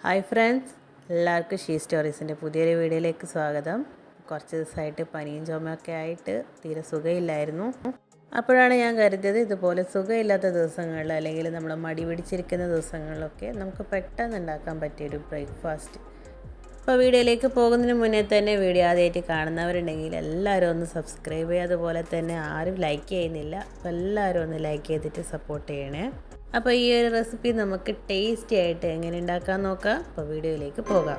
Hi friends, എല്ലാവർക്കും she സ്റ്റോറീസിൻ്റെ പുതിയൊരു വീഡിയോയിലേക്ക് സ്വാഗതം. കുറച്ച് ദിവസമായിട്ട് പനിയും ചുമയൊക്കെ ആയിട്ട് തീരെ സുഖമില്ലായിരുന്നു. അപ്പോഴാണ് ഞാൻ കരുതിയത് ഇതുപോലെ സുഖമില്ലാത്ത ദിവസങ്ങളിൽ അല്ലെങ്കിൽ നമ്മൾ മടി പിടിച്ചിരിക്കുന്ന ദിവസങ്ങളിലൊക്കെ നമുക്ക് പെട്ടെന്ന് ഉണ്ടാക്കാൻ പറ്റിയൊരു ബ്രേക്ക്ഫാസ്റ്റ്. അപ്പോൾ വീഡിയോയിലേക്ക് പോകുന്നതിന് മുന്നേ തന്നെ വീഡിയോ ആദ്യമായിട്ട് കാണുന്നവരുണ്ടെങ്കിൽ എല്ലാവരും ഒന്ന് സബ്സ്ക്രൈബ് ചെയ്യുക. അതുപോലെ തന്നെ ആരും ലൈക്ക് ചെയ്യുന്നില്ല, അപ്പോൾ എല്ലാവരും ഒന്ന് ലൈക്ക് ചെയ്തിട്ട് സപ്പോർട്ട് ചെയ്യണേ. അപ്പോൾ ഈ ഒരു റെസിപ്പി നമുക്ക് ടേസ്റ്റി ആയിട്ട് എങ്ങനെ ഉണ്ടാക്കാൻ നോക്കാം. അപ്പോൾ വീഡിയോയിലേക്ക് പോകാം.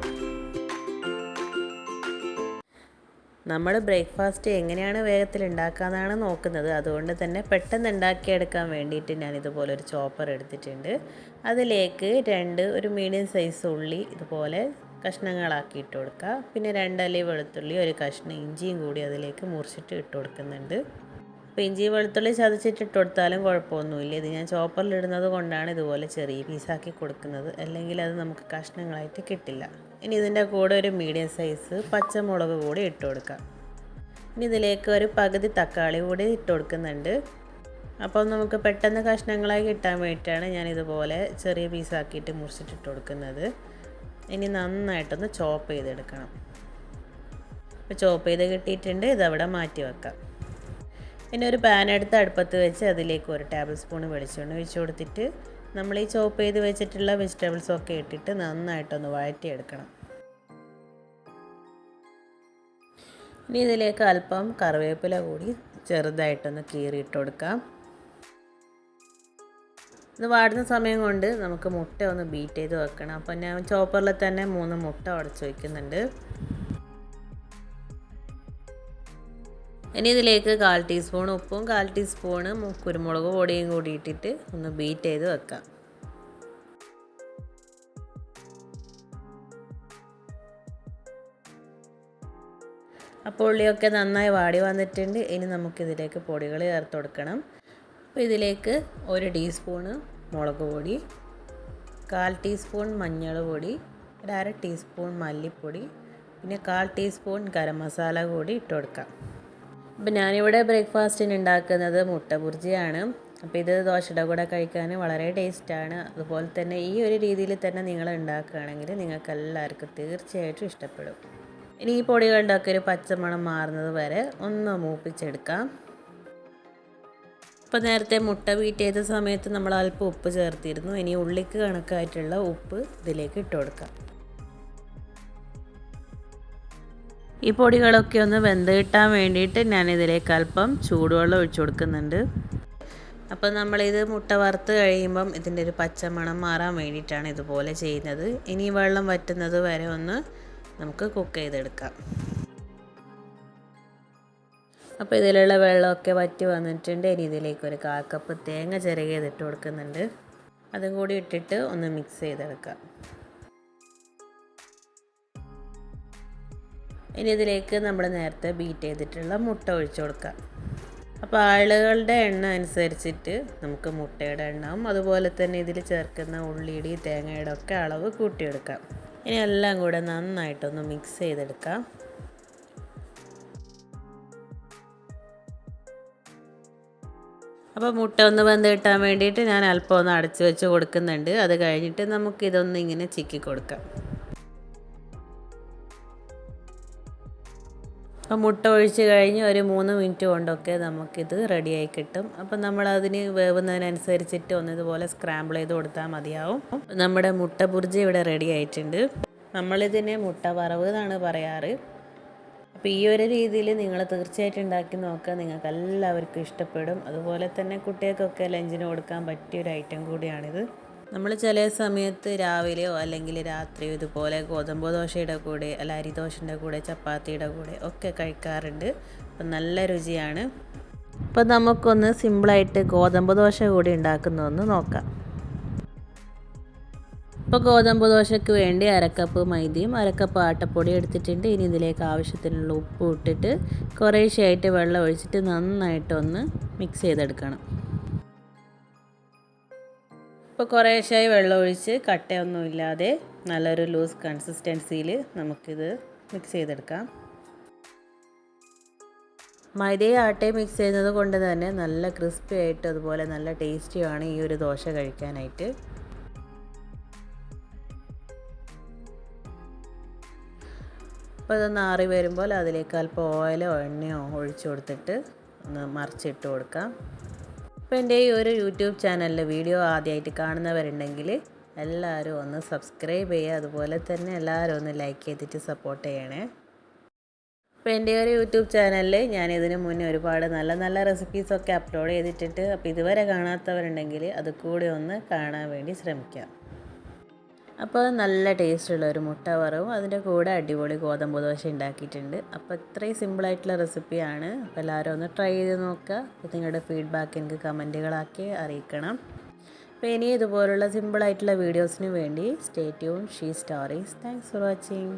നമ്മൾ ബ്രേക്ക്ഫാസ്റ്റ് എങ്ങനെയാണ് വേഗത്തിൽ ഉണ്ടാക്കാമെന്നാണ് നോക്കുന്നത്. അതുകൊണ്ട് തന്നെ പെട്ടെന്ന് ഉണ്ടാക്കിയെടുക്കാൻ വേണ്ടിയിട്ട് ഞാൻ ഇതുപോലെ ഒരു ചോപ്പർ എടുത്തിട്ടുണ്ട്. അതിലേക്ക് ഒരു മീഡിയം സൈസ് ഉള്ളി ഇതുപോലെ കഷ്ണങ്ങളാക്കി ഇട്ട് കൊടുക്കുക. പിന്നെ 2 അല്ലി വെളുത്തുള്ളി, ഒരു കഷ്ണം ഇഞ്ചിയും കൂടി അതിലേക്ക് മുറിച്ചിട്ട് ഇട്ട് കൊടുക്കുന്നുണ്ട്. അപ്പോൾ ഇഞ്ചി വെളുത്തുള്ളി ചതച്ചിട്ട് ഇട്ട് കൊടുത്താലും കുഴപ്പമൊന്നുമില്ല. ഇത് ഞാൻ ചോപ്പറിലിടുന്നത് കൊണ്ടാണ് ഇതുപോലെ ചെറിയ പീസാക്കി കൊടുക്കുന്നത്, അല്ലെങ്കിൽ അത് നമുക്ക് കഷ്ണങ്ങളായിട്ട് കിട്ടില്ല. ഇനി ഇതിൻ്റെ കൂടെ ഒരു മീഡിയം സൈസ് പച്ചമുളക് കൂടി ഇട്ട് കൊടുക്കാം. ഇനി ഇതിലേക്ക് ഒരു പകുതി തക്കാളി കൂടി ഇട്ട് കൊടുക്കുന്നുണ്ട്. അപ്പോൾ നമുക്ക് പെട്ടെന്ന് കഷ്ണങ്ങളായി കിട്ടാൻ വേണ്ടിയിട്ടാണ് ഞാൻ ഇതുപോലെ ചെറിയ പീസാക്കിയിട്ട് മുറിച്ചിട്ടിട്ട് കൊടുക്കുന്നത്. ഇനി നന്നായിട്ടൊന്ന് ചോപ്പ് ചെയ്തെടുക്കണം. അപ്പോൾ ചോപ്പ് ചെയ്ത് കിട്ടിയിട്ടുണ്ട്, ഇതവിടെ മാറ്റി വെക്കാം. പിന്നെ ഒരു പാൻ എടുത്ത് അടുപ്പത്ത് വെച്ച് അതിലേക്ക് 1 ടേബിൾ സ്പൂൺ വെളിച്ചെണ്ണ ഒഴിച്ച് കൊടുത്തിട്ട് നമ്മൾ ഈ ചോപ്പ് ചെയ്ത് വെച്ചിട്ടുള്ള വെജിറ്റബിൾസൊക്കെ ഇട്ടിട്ട് നന്നായിട്ടൊന്ന് വഴറ്റിയെടുക്കണം. ഇനി ഇതിലേക്ക് അല്പം കറിവേപ്പില കൂടി ചെറുതായിട്ടൊന്ന് കീറിയിട്ട് കൊടുക്കാം. ഇത് വാടുന്ന സമയം കൊണ്ട് നമുക്ക് മുട്ട ഒന്ന് ബീറ്റ് ചെയ്ത് വെക്കണം. അപ്പോൾ ഞാൻ ചോപ്പറിൽ തന്നെ 3 മുട്ട ഉടച്ച് വയ്ക്കുന്നുണ്ട്. ഇനി ഇതിലേക്ക് 1/4 ടീസ്പൂൺ ഉപ്പും 1/4 ടീസ്പൂൺ കുരുമുളക് പൊടിയും കൂടി ഇട്ടിട്ട് ഒന്ന് ബീറ്റ് ചെയ്ത് വെക്കാം. അപ്പോൾ ഉള്ളിയൊക്കെ നന്നായി വാടി വന്നിട്ടുണ്ട്. ഇനി നമുക്കിതിലേക്ക് പൊടികൾ ചേർത്ത് കൊടുക്കണം. അപ്പോൾ ഇതിലേക്ക് 1 ടീസ്പൂണ് മുളക് പൊടി, 1/4 ടീസ്പൂൺ മഞ്ഞൾ പൊടി, 1/2 ടീസ്പൂൺ മല്ലിപ്പൊടി, പിന്നെ 1/4 ടീസ്പൂൺ ഗരം മസാല കൂടി ഇട്ട് കൊടുക്കാം. അപ്പോൾ ഞാനിവിടെ ബ്രേക്ക്ഫാസ്റ്റിന് ഉണ്ടാക്കുന്നത് മുട്ട ബുർജിയാണ്. അപ്പോൾ ഇത് ദോശയുടെ കൂടെ കഴിക്കാൻ വളരെ ടേസ്റ്റാണ്. അതുപോലെ തന്നെ ഈ ഒരു രീതിയിൽ തന്നെ നിങ്ങൾ ഉണ്ടാക്കുകയാണെങ്കിൽ നിങ്ങൾക്ക് എല്ലാവർക്കും തീർച്ചയായിട്ടും ഇഷ്ടപ്പെടും. ഇനി ഈ പൊടികളുടെ ഒക്കെ ഒരു പച്ചമണം മാറുന്നത് വരെ ഒന്ന് മൂപ്പിച്ചെടുക്കാം. ഇപ്പോൾ നേരത്തെ മുട്ട ബീറ്റ് ചെയ്ത സമയത്ത് നമ്മൾ അല്പം ഉപ്പ് ചേർത്തിരുന്നു. ഇനി ഉള്ളിക്ക് കണക്കായിട്ടുള്ള ഉപ്പ് ഇതിലേക്ക് ഇട്ട് കൊടുക്കാം. ഈ പൊടികളൊക്കെ ഒന്ന് വെന്ത് കിട്ടാൻ വേണ്ടിയിട്ട് ഞാനിതിലേക്ക് അല്പം ചൂടുവെള്ളം ഒഴിച്ചു കൊടുക്കുന്നുണ്ട്. അപ്പോൾ നമ്മളിത് മുട്ട വറുത്ത് കഴിയുമ്പം ഇതിൻ്റെ ഒരു പച്ചമണം മാറാൻ വേണ്ടിയിട്ടാണ് ഇതുപോലെ ചെയ്യുന്നത്. ഇനി വെള്ളം വറ്റുന്നത് വരെ ഒന്ന് നമുക്ക് കുക്ക് ചെയ്തെടുക്കാം. അപ്പോൾ ഇതിലുള്ള വെള്ളമൊക്കെ വറ്റി വന്നിട്ടുണ്ട്. ഇനി ഇതിലേക്ക് ഒരു 1/4 കപ്പ് തേങ്ങ ചിരകിയതിട്ട് കൊടുക്കുന്നുണ്ട്. അതും കൂടി ഇട്ടിട്ട് ഒന്ന് മിക്സ് ചെയ്തെടുക്കാം. ഇനി ഇതിലേക്ക് നമ്മൾ നേരത്തെ ബീറ്റ് ചെയ്തിട്ടുള്ള മുട്ട ഒഴിച്ചു കൊടുക്കാം. അപ്പോൾ ആളുകളുടെ എണ്ണ അനുസരിച്ചിട്ട് നമുക്ക് മുട്ടയുടെ എണ്ണവും അതുപോലെ തന്നെ ഇതിൽ ചേർക്കുന്ന ഉള്ളിയുടെ തേങ്ങയുടെ ഒക്കെ അളവ് കൂട്ടിയെടുക്കാം. ഇനി എല്ലാം കൂടെ നന്നായിട്ടൊന്ന് മിക്സ് ചെയ്തെടുക്കാം. അപ്പോൾ മുട്ട ഒന്ന് വെന്ത് കിട്ടാൻ വേണ്ടിയിട്ട് ഞാൻ അല്പം ഒന്ന് അടച്ച് വെച്ച് കൊടുക്കുന്നുണ്ട്. അത് കഴിഞ്ഞിട്ട് നമുക്കിതൊന്ന് ഇങ്ങനെ ചിക്കി കൊടുക്കാം. അപ്പോൾ മുട്ട ഒഴിച്ച് കഴിഞ്ഞ് ഒരു 3 മിനിറ്റ് കൊണ്ടൊക്കെ നമുക്കിത് റെഡിയായി കിട്ടും. അപ്പോൾ നമ്മളതിന് വേവുന്നതിനനുസരിച്ചിട്ട് ഒന്ന് ഇതുപോലെ സ്ക്രാമ്പിൾ ചെയ്ത് കൊടുത്താൽ മതിയാവും. നമ്മുടെ മുട്ട ബുർജി ഇവിടെ റെഡി ആയിട്ടുണ്ട്. നമ്മളിതിനെ മുട്ട വറവ് എന്നാണ് പറയാറ്. അപ്പോൾ ഈ ഒരു രീതിയിൽ നിങ്ങൾ തീർച്ചയായിട്ടും ഉണ്ടാക്കി നോക്കുക, നിങ്ങൾക്ക് എല്ലാവർക്കും ഇഷ്ടപ്പെടും. അതുപോലെ തന്നെ കുട്ടികൾക്കൊക്കെ ലഞ്ചിന് കൊടുക്കാൻ പറ്റിയൊരു ഐറ്റം കൂടിയാണിത്. നമ്മൾ ചില സമയത്ത് രാവിലെയോ അല്ലെങ്കിൽ രാത്രിയോ ഇതുപോലെ ഗോതമ്പ് ദോശയുടെ കൂടെ അല്ല അരിദോശയുടെ കൂടെ ചപ്പാത്തിയുടെ കൂടെ ഒക്കെ കഴിക്കാറുണ്ട്. അപ്പം നല്ല രുചിയാണ്. അപ്പോൾ നമുക്കൊന്ന് സിമ്പിളായിട്ട് ഗോതമ്പ് ദോശ കൂടി ഉണ്ടാക്കുന്നതൊന്ന് നോക്കാം. ഇപ്പോൾ ഗോതമ്പ് ദോശയ്ക്ക് വേണ്ടി 1/2 കപ്പ് മൈദയും 1/2 കപ്പ് ആട്ടപ്പൊടി എടുത്തിട്ടുണ്ട്. ഇനി ഇതിലേക്ക് ആവശ്യത്തിനുള്ള ഉപ്പ് ഇട്ടിട്ട് കുറേശ്ശെയായിട്ട് വെള്ളം ഒഴിച്ചിട്ട് നന്നായിട്ടൊന്ന് മിക്സ് ചെയ്തെടുക്കണം. ഇപ്പോൾ കുറേശ്ശായി വെള്ളം ഒഴിച്ച് കട്ടയൊന്നുമില്ലാതെ നല്ലൊരു ലൂസ് കൺസിസ്റ്റൻസിയിൽ നമുക്കിത് മിക്സ് ചെയ്തെടുക്കാം. മൈദയും ആട്ടയും മിക്സ് ചെയ്യുന്നത് കൊണ്ട് തന്നെ നല്ല ക്രിസ്പി ആയിട്ട് അതുപോലെ നല്ല ടേസ്റ്റിയാണ് ഈ ഒരു ദോശ കഴിക്കാനായിട്ട്. അപ്പോൾ ഇതൊന്ന് ആറി വരുമ്പോൾ അതിലേക്ക് അല്പം ഓയിലോ എണ്ണയോ ഒഴിച്ചു കൊടുത്തിട്ട് ഒന്ന് മറിച്ചിട്ട് കൊടുക്കാം. അപ്പോൾ എൻ്റെ ഈ ഒരു യൂട്യൂബ് ചാനലിൽ വീഡിയോ ആദ്യമായിട്ട് കാണുന്നവരുണ്ടെങ്കിൽ എല്ലാവരും ഒന്ന് സബ്സ്ക്രൈബ് ചെയ്യുക. അതുപോലെ തന്നെ എല്ലാവരും ഒന്ന് ലൈക്ക് ചെയ്തിട്ട് സപ്പോർട്ട് ചെയ്യണേ. അപ്പോൾ എൻ്റെ ഒരു യൂട്യൂബ് ചാനലിൽ ഞാൻ ഇതിന് മുന്നേ ഒരുപാട് നല്ല നല്ല റെസിപ്പീസൊക്കെ അപ്ലോഡ് ചെയ്തിട്ടുണ്ട്. അപ്പോൾ ഇതുവരെ കാണാത്തവരുണ്ടെങ്കിൽ അത് കൂടി ഒന്ന് കാണാൻ വേണ്ടി ശ്രമിക്കാം. അപ്പോൾ നല്ല ടേസ്റ്റുള്ള ഒരു മുട്ട വറവും അതിൻ്റെ കൂടെ അടിപൊളി ഗോതമ്പ് ദോശ ഉണ്ടാക്കിയിട്ടുണ്ട്. അപ്പോൾ ഇത്രയും സിമ്പിളായിട്ടുള്ള റെസിപ്പിയാണ്. അപ്പോൾ എല്ലാവരും ഒന്ന് ട്രൈ ചെയ്ത് നോക്കുക. അപ്പോൾ നിങ്ങളുടെ ഫീഡ്ബാക്ക് എനിക്ക് കമൻറ്റുകളാക്കി അറിയിക്കണം. അപ്പോൾ ഇനി ഇതുപോലുള്ള സിമ്പിളായിട്ടുള്ള വീഡിയോസിന് വേണ്ടി stay tune she stories. Thanks for watching.